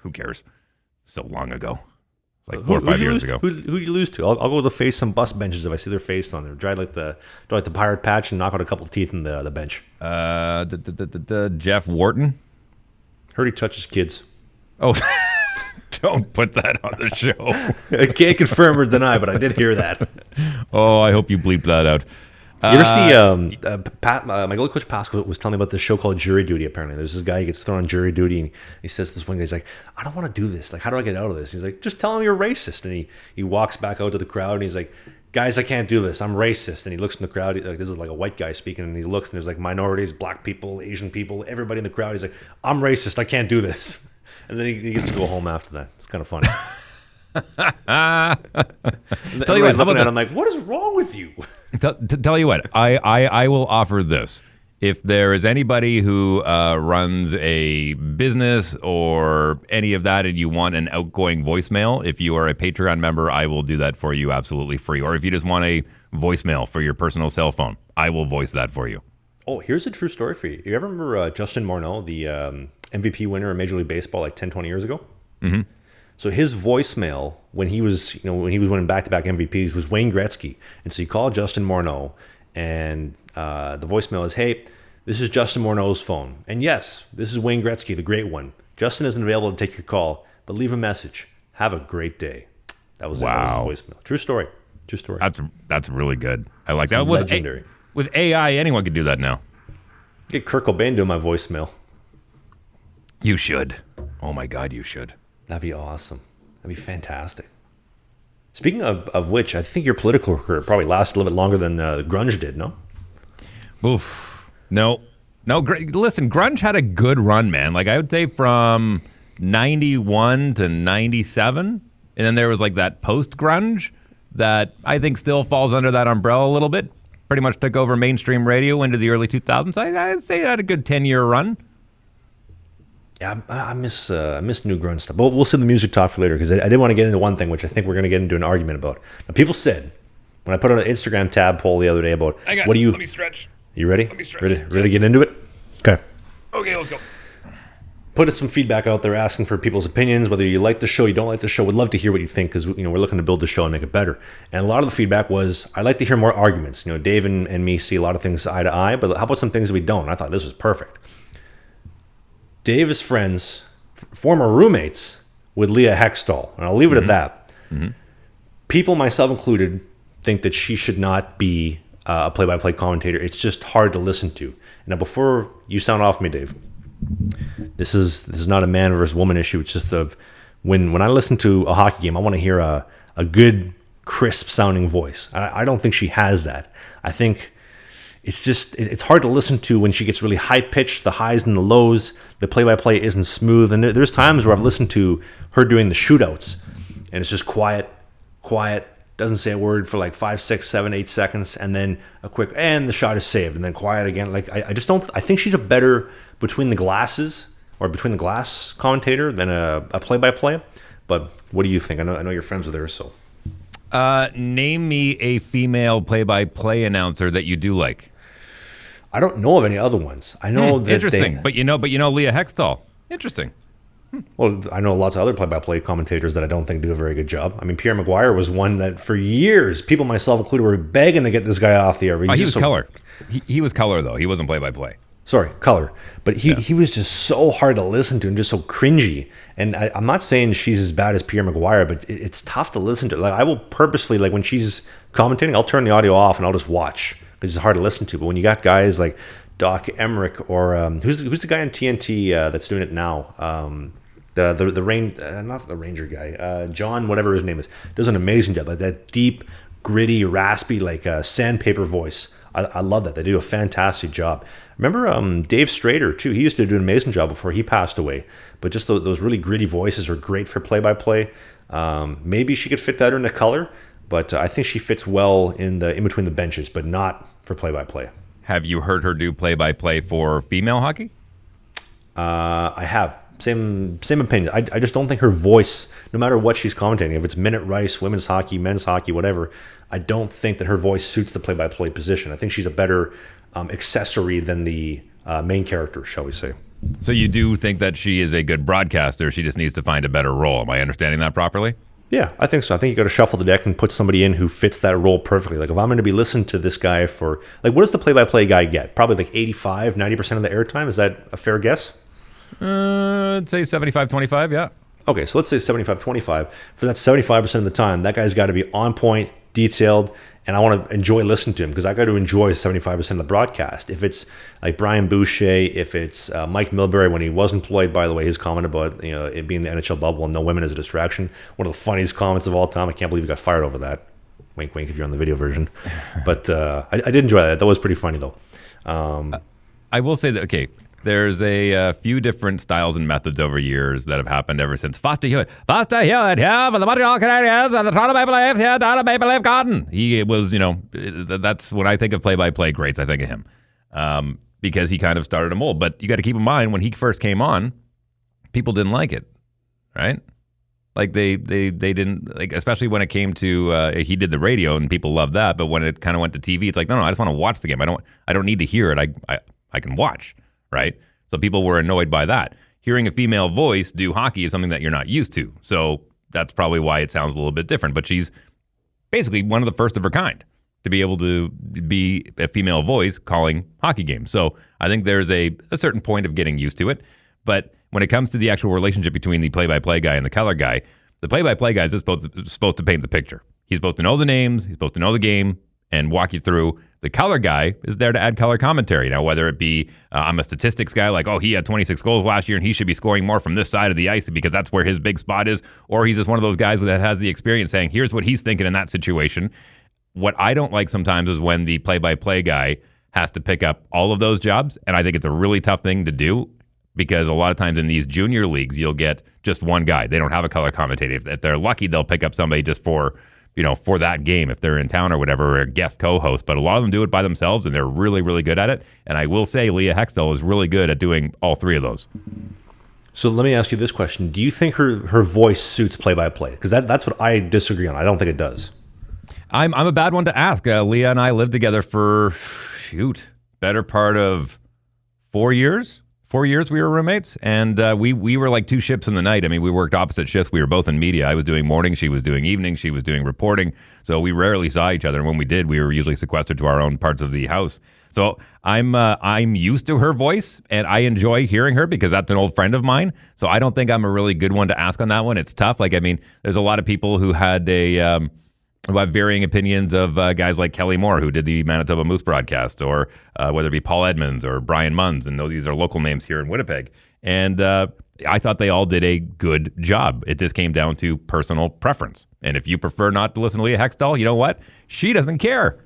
Who cares? So long ago. Like 4 or 5 years ago. Who'd you lose to? I'll go to face some bus benches if I see their face on there. Try like the pirate patch and knock out a couple teeth in the bench. Jeff Wharton. Heard he touches kids. Oh, don't put that on the show. I can't confirm or deny, but I did hear that. Oh, I hope you bleep that out. You ever see my goalie coach Pascal was telling me about this show called Jury Duty. Apparently, there's this guy who gets thrown on jury duty, and he says to this one guy, he's like, "I don't want to do this. Like, how do I get out of this?" He's like, "Just tell him you're racist." And he walks back out to the crowd, and he's like, "Guys, I can't do this. I'm racist." And he looks in the crowd. Like, this is like a white guy speaking, and he looks, and there's like minorities, black people, Asian people, everybody in the crowd. He's like, "I'm racist. I can't do this." And then he gets to go home after that. It's kind of funny. Tell you what, looking at him like, what is wrong with you? Tell you what, I will offer this. If there is anybody who runs a business or any of that and you want an outgoing voicemail, if you are a Patreon member, I will do that for you absolutely free. Or if you just want a voicemail for your personal cell phone, I will voice that for you. Oh, here's a true story for you. You ever remember Justin Morneau, the MVP winner of Major League Baseball like 10, 20 years ago? Mm-hmm. So his voicemail when he was winning back-to-back MVPs was Wayne Gretzky. And so you call Justin Morneau, and the voicemail is, "Hey, this is Justin Morneau's phone. And yes, this is Wayne Gretzky, the great one. Justin isn't available to take your call, but leave a message. Have a great day." That was wow. It. That was his voicemail. True story. That's really good. I like that. Legendary. With AI, anyone can do that now. Get Kurt Cobain doing my voicemail. You should. Oh my God, you should. That'd be awesome. That'd be fantastic. Speaking of which, I think your political career probably lasted a little bit longer than Grunge did, no? Oof. No. Listen, Grunge had a good run, man. Like, I would say from 91 to 97. And then there was like that post-grunge that I think still falls under that umbrella a little bit. Pretty much took over mainstream radio into the early 2000s. I'd say it had a good 10-year run. Yeah, I miss new grunge stuff. But we'll save the music talk for later because I did want to get into one thing, which I think we're going to get into an argument about. Now, people said, when I put out an Instagram tab poll the other day about, let me stretch. You ready? Let me stretch. Ready to get into it? Okay, let's go. Put some feedback out there asking for people's opinions, whether you like the show, you don't like the show. We'd love to hear what you think because we're looking to build the show and make it better. And a lot of the feedback was, I'd like to hear more arguments. Dave and me see a lot of things eye to eye, but how about some things that we don't? I thought this was perfect. Dave is friends, former roommates, with Leah Hextall. And I'll leave it at that. Mm-hmm. People, myself included, think that she should not be a play-by-play commentator. It's just hard to listen to. Now, before you sound off me, Dave, this is not a man versus woman issue. It's just when I listen to a hockey game, I want to hear a good, crisp-sounding voice. I don't think she has that. I think it's hard to listen to when she gets really high-pitched, the highs and the lows. The play-by-play isn't smooth. And there's times where I've listened to her doing the shootouts, and it's just quiet, doesn't say a word for like 5, 6, 7, 8 seconds, and then a quick, and the shot is saved, and then quiet again. Like, I just don't, I think she's a better between the glass commentator than a play-by-play. But what do you think? I know you're friends with her, so. Name me a female play-by-play announcer that you do like. I don't know of any other ones. I know that interesting, but you know Leah Hextall. Interesting. Well, I know lots of other play-by-play commentators that I don't think do a very good job. I mean, Pierre Maguire was one that for years, people, myself included, were begging to get this guy off the air. He was color. He was color, though. He wasn't play-by-play. Sorry, color. But he was just so hard to listen to and just so cringy. And I'm not saying she's as bad as Pierre Maguire, but it's tough to listen to. Like, I will purposely, like, when she's commentating, I'll turn the audio off and I'll just watch because it's hard to listen to. But when you got guys like Doc Emmerich or who's the guy on TNT that's doing it now? The rain, not the Ranger guy, John, whatever his name is, does an amazing job. Like that deep, gritty, raspy, like sandpaper voice. I love that. They do a fantastic job. Remember Dave Strader, too. He used to do an amazing job before he passed away. But just those really gritty voices are great for play-by-play. Maybe she could fit better in the color, but I think she fits well in between the benches, but not for play-by-play. Have you heard her do play-by-play for female hockey? I have. Same opinion. I just don't think her voice, no matter what she's commentating, if it's minute rice, women's hockey, men's hockey, whatever, I don't think that her voice suits the play-by-play position. I think she's a better accessory than the main character, shall we say. So you do think that she is a good broadcaster. She just needs to find a better role. Am I understanding that properly? Yeah, I think so. I think you got to shuffle the deck and put somebody in who fits that role perfectly. Like if I'm going to be listening to this guy for, like, what does the play-by-play guy get? Probably like 85, 90% of the airtime. Is that a fair guess? I'd say 75-25, yeah. Okay, so let's say 75-25. For that 75% of the time, that guy's got to be on point, detailed, and I want to enjoy listening to him because I got to enjoy 75% of the broadcast. If it's like Brian Boucher, if it's Mike Milbury when he was employed, by the way, his comment about it being the NHL bubble and no women as a distraction, one of the funniest comments of all time. I can't believe he got fired over that. Wink, wink if you're on the video version. But I did enjoy that. That was pretty funny, though. I will say that, okay, there's a few different styles and methods over years that have happened ever since Foster Hewitt here for the Montreal Canadiens and the Toronto Maple Leafs here down at Maple Leaf Garden. He was, that's when I think of play-by-play greats, I think of him because he kind of started a mold. But you got to keep in mind, when he first came on, people didn't like it, right? Like they didn't, like, especially when it came to he did the radio and people loved that. But when it kind of went to TV, it's like, no, I just want to watch the game. I don't need to hear it. I can watch. Right? So people were annoyed by that. Hearing a female voice do hockey is something that you're not used to. So that's probably why it sounds a little bit different. But she's basically one of the first of her kind to be able to be a female voice calling hockey games. So I think there's a certain point of getting used to it. But when it comes to the actual relationship between the play-by-play guy and the color guy, the play-by-play guy is supposed to paint the picture. He's supposed to know the names. He's supposed to know the game and walk you through. The color guy is there to add color commentary. Now, whether it be I'm a statistics guy, like, oh, he had 26 goals last year and he should be scoring more from this side of the ice because that's where his big spot is, or he's just one of those guys that has the experience saying, here's what he's thinking in that situation. What I don't like sometimes is when the play-by-play guy has to pick up all of those jobs, and I think it's a really tough thing to do because a lot of times in these junior leagues, you'll get just one guy. They don't have a color commentator. If they're lucky, they'll pick up somebody just for that game, if they're in town or whatever, or a guest co-host. But a lot of them do it by themselves, and they're really, really good at it. And I will say Leah Hextall is really good at doing all three of those. So let me ask you this question. Do you think her voice suits play-by-play? Because that's what I disagree on. I don't think it does. I'm a bad one to ask. Leah and I lived together for, better part of 4 years. 4 years we were roommates, and we were like two ships in the night. I mean, we worked opposite shifts. We were both in media. I was doing morning, she was doing evening, she was doing reporting. So we rarely saw each other, and when we did, we were usually sequestered to our own parts of the house. So I'm used to her voice, and I enjoy hearing her because that's an old friend of mine. So I don't think I'm a really good one to ask on that one. It's tough. Like, I mean, there's a lot of people who had who have varying opinions of guys like Kelly Moore, who did the Manitoba Moose broadcast, or whether it be Paul Edmonds or Brian Munns, and these are local names here in Winnipeg. And I thought they all did a good job. It just came down to personal preference. And if you prefer not to listen to Leah Hextall, you know what? She doesn't care.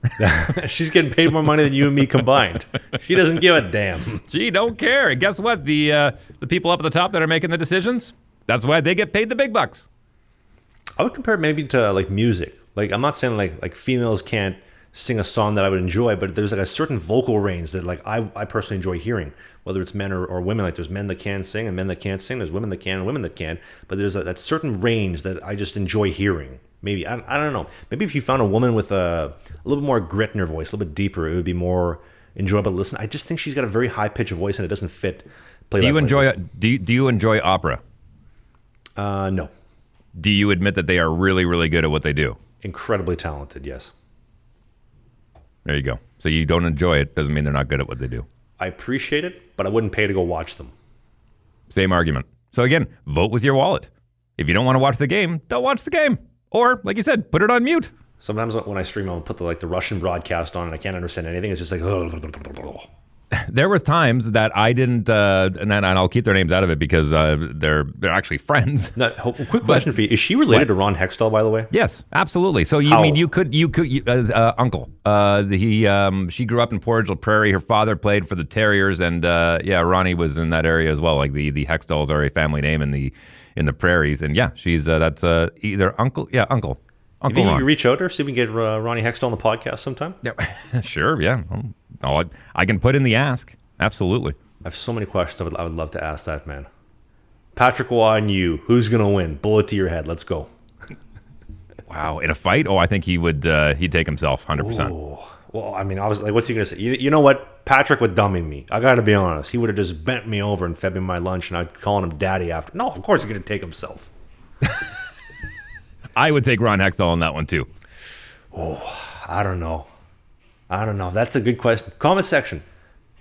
She's getting paid more money than you and me combined. She doesn't give a damn. She don't care. And guess what? The people up at the top that are making the decisions, that's why they get paid the big bucks. I would compare it maybe to like music. Like, I'm not saying like females can't sing a song that I would enjoy, but there's like a certain vocal range that like I personally enjoy hearing, whether it's men or women. Like there's men that can sing and men that can't sing. There's women that can and women that can. But there's that certain range that I just enjoy hearing. Maybe, I don't know. Maybe if you found a woman with a little bit more grit in her voice, a little bit deeper, it would be more enjoyable to listen. I just think she's got a very high pitch of voice and it doesn't fit. Do you enjoy opera? No. Do you admit that they are really, really good at what they do? Incredibly talented, yes. There you go. So you don't enjoy it, doesn't mean they're not good at what they do. I appreciate it, but I wouldn't pay to go watch them. Same argument. So again, vote with your wallet. If you don't want to watch the game, don't watch the game. Or, like you said, put it on mute. Sometimes when I stream, I'll put the Russian broadcast on and I can't understand anything. It's just like... There was times that I didn't, and I'll keep their names out of it because they're actually friends. Now, quick question for you. Is she related to Ron Hextall, by the way? Yes, absolutely. So you mean you could uncle. She grew up in Portage Prairie. Her father played for the Terriers, and Ronnie was in that area as well. Like the Hextalls are a family name in the prairies, and she's that's either uncle. Yeah, uncle. Uncle Maybe Ron. you reach out to her, see if we can get Ronnie Hextall on the podcast sometime. Yeah, sure. Yeah, I can put in the ask. Absolutely. I have so many questions I would love to ask that man. Patrick Waugh and you, who's gonna win? Bullet to your head. Let's go. Wow, in a fight? Oh, I think he would. He'd take himself 100%. Oh, well, I mean, I was like, what's he gonna say? You know what? Patrick would dummy me. I gotta be honest. He would have just bent me over and fed me my lunch, and I'd calling him daddy after. No, of course he's gonna take himself. I would take Ron Hextall on that one too. Oh, I don't know. That's a good question. Comment section.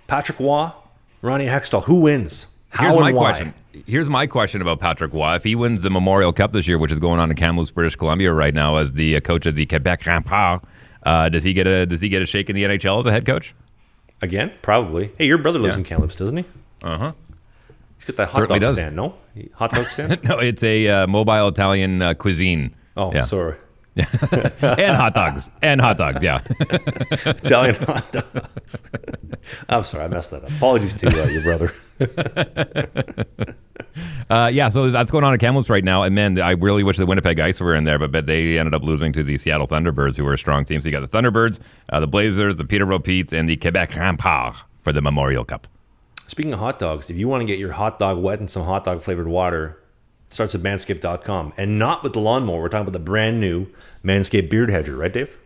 Patrick Waugh, Ronnie Hextall. Who wins? How and why? Question. Here's my question about Patrick Waugh. If he wins the Memorial Cup this year, which is going on in Kamloops, British Columbia right now, as the coach of the Quebec Remparts, does he get a shake in the NHL as a head coach? Again, probably. Hey, your brother lives in Kamloops, doesn't he? Uh-huh. He's got that hot dog stand, no? Hot dog stand? No, it's a mobile Italian cuisine. Oh, yeah. Sorry. And hot dogs. Yeah. Italian hot dogs. I'm sorry, I messed that up. Apologies to your brother. So that's going on in Kamloops right now. And man, I really wish the Winnipeg Ice were in there, but they ended up losing to the Seattle Thunderbirds, who were a strong team. So you got the Thunderbirds, the Blazers, the Peterborough Petes, and the Quebec Remparts for the Memorial Cup. Speaking of hot dogs, if you want to get your hot dog wet in some hot dog flavored water, it starts at manscaped.com. And not with the lawnmower. We're talking about the brand new Manscaped Beard Hedger, right, Dave?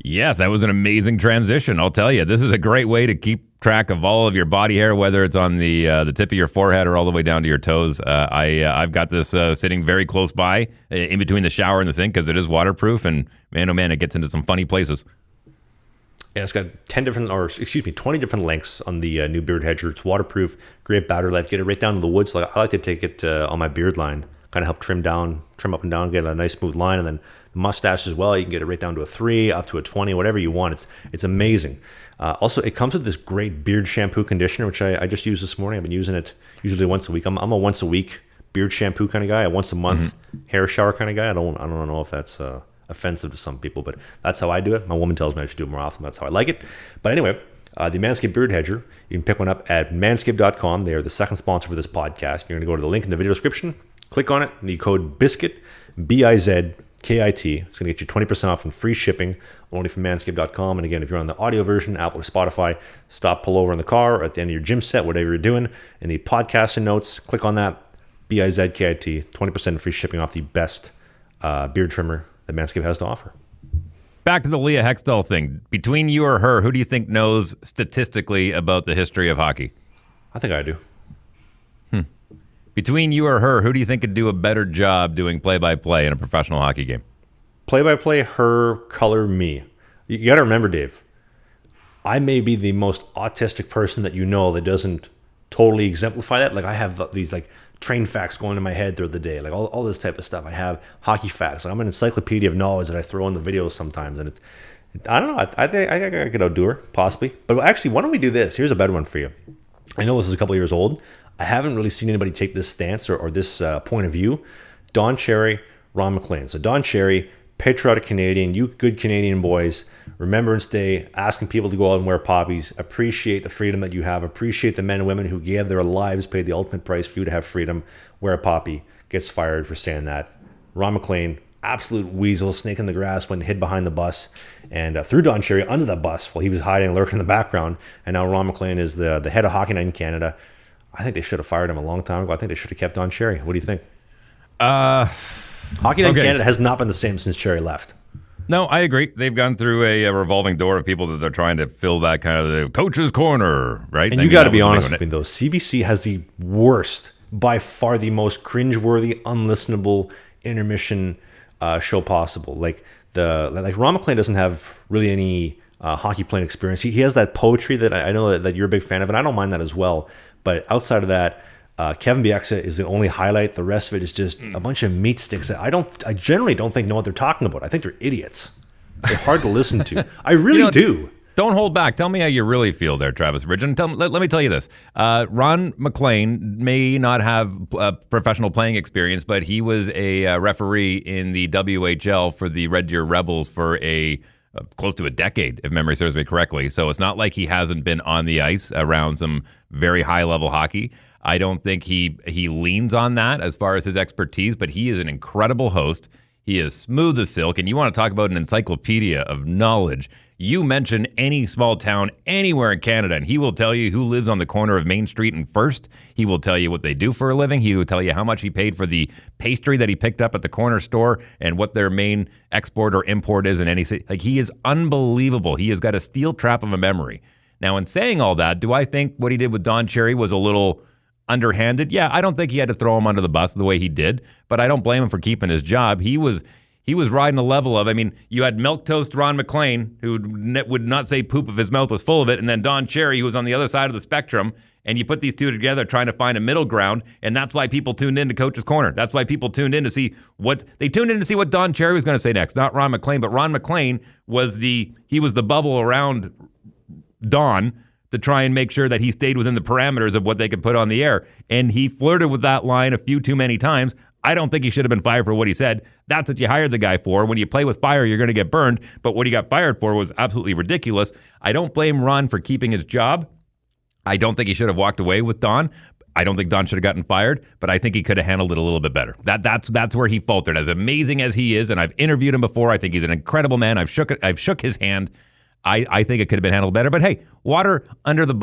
Yes, that was an amazing transition. I'll tell you, this is a great way to keep track of all of your body hair, whether it's on the tip of your forehead or all the way down to your toes. I've got this sitting very close by, in between the shower and the sink, because it is waterproof. And man, oh man, it gets into some funny places. And it's got 20 different lengths on the new Beard Hedger. It's waterproof, great battery life. Get it right down to the wood. So I like to take it on my beard line, kind of help trim up and down, get a nice smooth line. And then the mustache as well. You can get it right down to a 3, up to a 20, whatever you want. It's amazing. Also, it comes with this great beard shampoo conditioner, which I just used this morning. I've been using it usually once a week. I'm a once a week beard shampoo kind of guy. A once a month hair shower kind of guy. I don't know if that's offensive to some people, but that's how I do it. My woman tells me I should do it more often. That's how I like it. But anyway, the Manscaped Beard Hedger, you can pick one up at manscaped.com. They are the second sponsor for this podcast. You're going to go to the link in the video description, click on it, and the code BIZKIT, BIZKIT. It's going to get you 20% off and free shipping only from manscaped.com. And again, if you're on the audio version, Apple or Spotify, stop, pull over in the car or at the end of your gym set, whatever you're doing. In the podcast and notes, click on that, BIZKIT, 20% free shipping off the best beard trimmer that Manscaped has to offer. Back to the Leah Hextall thing. Between you or her, who do you think knows statistically about the history of hockey? I think I do. Between you or her, who do you think could do a better job doing play-by-play in a professional hockey game? Play-by-play, her, color, me. You got to remember, Dave, I may be the most autistic person that you know that doesn't totally exemplify that. Like I have these like train facts going in my head throughout the day, like all this type of stuff. I have hockey facts. Like I'm an encyclopedia of knowledge that I throw in the videos sometimes, and I don't know. I think I could outdo her possibly. But actually, why don't we do this? Here's a better one for you. I know this is a couple years old. I haven't really seen anybody take this stance or this point of view. Don Cherry, Ron MacLean. So Don Cherry, patriotic Canadian, you good Canadian boys, Remembrance Day, asking people to go out and wear poppies, appreciate the freedom that you have, appreciate the men and women who gave their lives, paid the ultimate price for you to have freedom, wear a poppy, gets fired for saying that. Ron MacLean, absolute weasel, snake in the grass, went and hid behind the bus and threw Don Cherry under the bus while he was hiding, lurking in the background. And now Ron MacLean is the head of Hockey Night in Canada. I think they should have fired him a long time ago. I think they should have kept Don Cherry. What do you think? Hockey Night in Canada has not been the same since Cherry left. No, I agree. They've gone through a revolving door of people that they're trying to fill that kind of the coach's corner, right? And you got to be honest with me, though. CBC has the worst by far the most cringeworthy, unlistenable intermission show possible. Like Ron MacLean doesn't have really any hockey playing experience. He has that poetry that I know that you're a big fan of, and I don't mind that as well. But outside of that, Kevin Bieksa is the only highlight. The rest of it is just a bunch of meat sticks that I generally don't think know what they're talking about. I think they're idiots. They're hard to listen to. I really do. Don't hold back. Tell me how you really feel there, Travis Ridgen. Let me tell you this. Ron MacLean may not have professional playing experience, but he was a referee in the WHL for the Red Deer Rebels for close to a decade, if memory serves me correctly. So it's not like he hasn't been on the ice around some very high-level hockey. I don't think he leans on that as far as his expertise, but he is an incredible host. He is smooth as silk, and you want to talk about an encyclopedia of knowledge. You mention any small town anywhere in Canada, and he will tell you who lives on the corner of Main Street and First. He will tell you what they do for a living. He will tell you how much he paid for the pastry that he picked up at the corner store and what their main export or import is in any city. Like, he is unbelievable. He has got a steel trap of a memory. Now, in saying all that, do I think what he did with Don Cherry was a little underhanded? Yeah, I don't think he had to throw him under the bus the way he did, but I don't blame him for keeping his job. He was riding a level of, I mean, you had milquetoast Ron MacLean, who would not say poop if his mouth was full of it, and then Don Cherry, who was on the other side of the spectrum, and you put these two together trying to find a middle ground, and that's why people tuned in to Coach's Corner. That's why people tuned in to see what Don Cherry was going to say next. Not Ron MacLean, but Ron MacLean was the bubble around Don to try and make sure that he stayed within the parameters of what they could put on the air. And he flirted with that line a few too many times. I don't think he should have been fired for what he said. That's what you hired the guy for. When you play with fire, you're going to get burned. But what he got fired for was absolutely ridiculous. I don't blame Ron for keeping his job. I don't think he should have walked away with Don. I don't think Don should have gotten fired, but I think he could have handled it a little bit better. That's where he faltered. As amazing as he is, and I've interviewed him before, I think he's an incredible man. I've shook his hand. I think it could have been handled better. But hey, water under the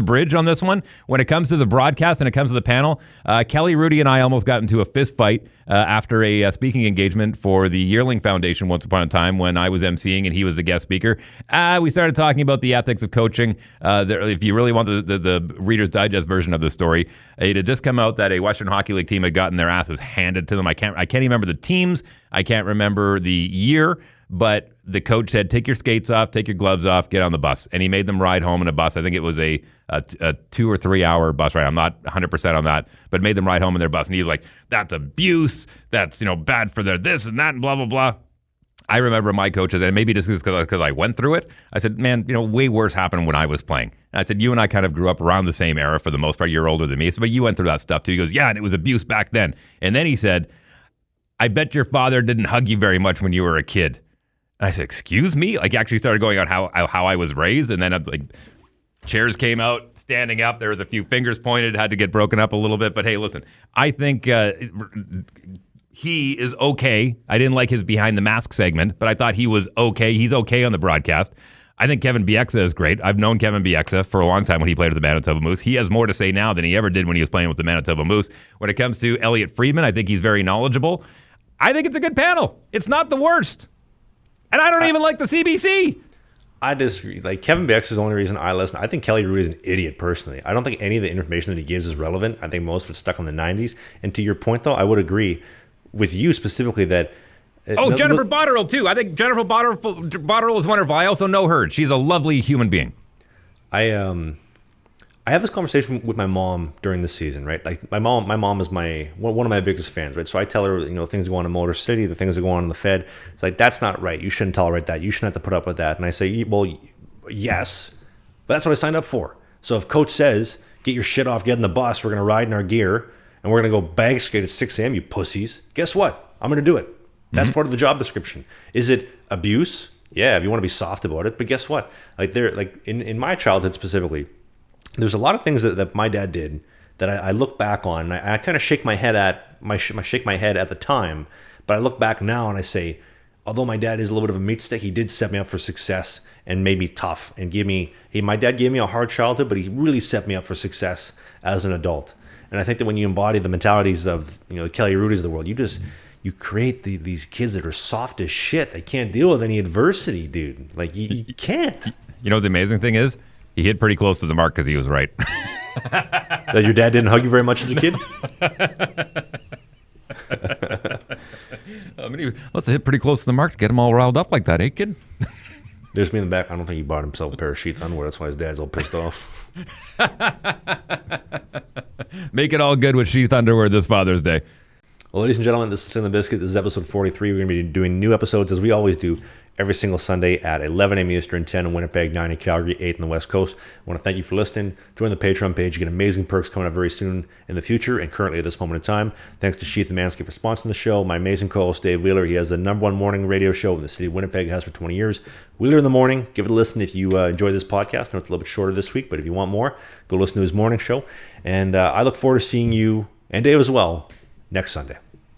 bridge on this one. When it comes to the broadcast and it comes to the panel, Kelly, Hrudey, and I almost got into a fist fight after a speaking engagement for the Yearling Foundation once upon a time when I was emceeing and he was the guest speaker. We started talking about the ethics of coaching. If you really want the Reader's Digest version of the story, it had just come out that a Western Hockey League team had gotten their asses handed to them. I can't even remember the teams. I can't remember the year. But the coach said, take your skates off, take your gloves off, get on the bus. And he made them ride home in a bus. I think it was a 2 or 3 hour bus ride. I'm not 100% on that, but made them ride home in their bus. And he was like, that's abuse. That's, bad for their this and that and blah, blah, blah. I remember my coaches, and maybe just because I went through it, I said, man, way worse happened when I was playing. And I said, you and I kind of grew up around the same era for the most part. You're older than me. So, but you went through that stuff too. He goes, yeah, and it was abuse back then. And then he said, I bet your father didn't hug you very much when you were a kid. And I said, excuse me? Like, he actually started going on how I was raised. And then, chairs came out, standing up. There was a few fingers pointed, had to get broken up a little bit. But hey, listen, I think he is okay. I didn't like his behind the mask segment, but I thought he was okay. He's okay on the broadcast. I think Kevin Bieksa is great. I've known Kevin Bieksa for a long time when he played with the Manitoba Moose. He has more to say now than he ever did when he was playing with the Manitoba Moose. When it comes to Elliot Friedman, I think he's very knowledgeable. I think it's a good panel. It's not the worst. And I don't even like the CBC. I disagree. Like, Kevin Bieksa is the only reason I listen. I think Kelly Hrudey is an idiot personally. I don't think any of the information that he gives is relevant. I think most of it's stuck in the 90s. And to your point, though, I would agree with you specifically that... Jennifer Botterill, too. I think Jennifer Botterill is wonderful. I also know her. She's a lovely human being. I have this conversation with my mom during the season, right? Like, my mom is one of my biggest fans, right? So I tell her, things that go on in Motor City, the things that go on in the Fed. It's like, that's not right. You shouldn't tolerate that. You shouldn't have to put up with that. And I say, well, yes, but that's what I signed up for. So if coach says, get your shit off, get in the bus, we're going to ride in our gear, and we're going to go bag skate at 6 a.m., you pussies, guess what? I'm going to do it. That's part of the job description. Is it abuse? Yeah, if you want to be soft about it. But guess what? Like, in my childhood specifically, there's a lot of things that my dad did that I look back on, and I kind of shake my head at the time, but I look back now and I say, although my dad is a little bit of a meat stick, he did set me up for success and made me tough and my dad gave me a hard childhood, but he really set me up for success as an adult. And I think that when you embody the mentalities of the Kelly Hrudey's of the world, you create these kids that are soft as shit. They can't deal with any adversity, dude. Like, you can't. The amazing thing is, he hit pretty close to the mark because he was right. That your dad didn't hug you very much as a kid? I mean, he must have hit pretty close to the mark to get him all riled up like that, eh, kid? There's me in the back. I don't think he bought himself a pair of Sheath Underwear. That's why his dad's all pissed off. Make it all good with Sheath Underwear this Father's Day. Well, ladies and gentlemen, this is Slangin The Bizkit. This is episode 43. We're going to be doing new episodes, as we always do, every single Sunday at 11 a.m. Eastern, 10 in Winnipeg, 9 in Calgary, 8 in the West Coast. I want to thank you for listening. Join the Patreon page. You get amazing perks coming up very soon in the future and currently at this moment in time. Thanks to Sheath and Manscaped for sponsoring the show. My amazing co-host, Dave Wheeler. He has the #1 morning radio show in the city of Winnipeg, has for 20 years. Wheeler in the Morning. Give it a listen if you enjoy this podcast. I know it's a little bit shorter this week, but if you want more, go listen to his morning show. And I look forward to seeing you, and Dave as well, next Sunday.